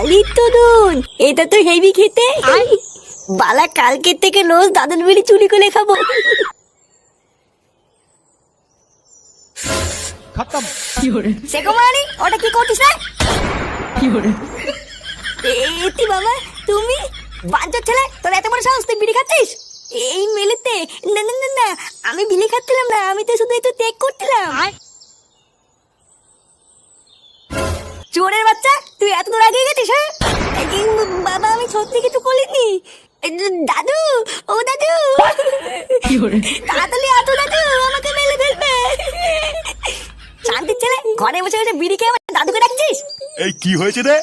শালির তরুণ, এটা তো হেভি খেতে। বালা কালকের থেকে রোজ দাদুর বিড়ি চুরি করে খাবো। খতম। শেখমানি, ওটা কি করছিস রে? এতি বাবা, তুমি বাঞ্চোর ছেলে, তোর এত বড় সাহস, তুই বিড়ি খাচ্ছিস এই মেলেতে? না না না না, আমি বিড়ি খাচ্ছিলাম না, আমি তো শুধু একটু টেক করছিলাম। চোরের বাচ্চা, তুই এত দূর আগে গেছিস? হ্যাঁ বাবা, আমি সত্যি কিছু করিনি। দাদু, ও দাদু, তাড়াতাড়ি আসো দাদু, আমাকে মেলে ফেলবে। শান্তির ছেলে, ঘরে বসে বসে বিড়ি খেয়ে আমার দাদুকে ডাকছিস? এই কি হয়েছে রে?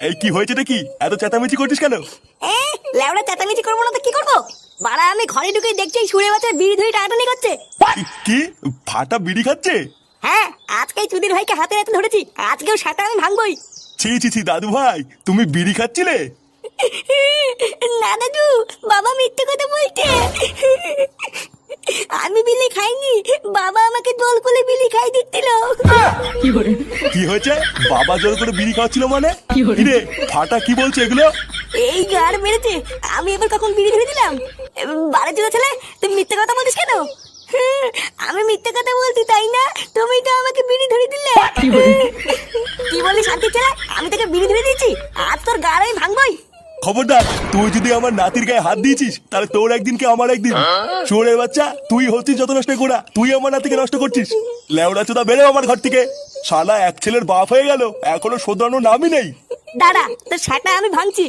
এই কি হয়েছে রে? কি এত চেঁচামেচি করছিস কেন? লেওড়া চেঁচামেচি করবো না তো কি করবো? বাড়া, আমি ঘরে ঢুকে দেখছি সুরে বাচ্চা বিড়ি ধরে টানাটানি করছে। কি ফাটা বিড়ি খাচ্ছে? হ্যাঁ, আজকেই চুদির ভাইকে হাতে হাতে ধরেছি, আজকেও সেটা আমি ভাঙবই। ছি ছি ছি দাদু ভাই, তুমি বিড়ি খাচ্ছিলে? না দাদু, বাবা মিথ্যে কথা বলছে। আমি বিলি খাইনি, বাবা আমাকে জল করে বিলি খাই দিচ্ছিল। কি হয়েছে? বাবা জোর করে বিড়ি খাওয়াচ্ছিল মানে? কি রে ফাটা, কি বলছে এগুলো? এই গার মেরেছে, আমি এবার কখন বিড়ি ধরে দিলাম? বারে চুদা ছেলে, তুমি মিথ্যে কথা বলছিস কেন? আমি মিথ্যে কথা বলছি তাই না? তুমি তো আমাকে বিড়ি ধরে দিলে। কি বলি শান্তি ছেলে, আমি তোকে বিড়ি ধরে দিয়েছি, আজ তোর গার আমি ভাঙবই। খবরদার, তুই যদি আমার নাতির গায়ে হাত দিয়েছিস তাহলে তোর একদিন কি আমার একদিন। চোরের বাচ্চা, তুই হচ্ছিস যত নষ্ট করা, তুই আমার নাতিকে নষ্ট করছিস। লেওড়া চোদা, বেরো আমার ঘর থেকে। শালা এক ছেলের বাপ হয়ে গেল, এখনো শোধরানোর নামই নেই। দাঁড়া, তোর সেটা আমি ভাঙছি।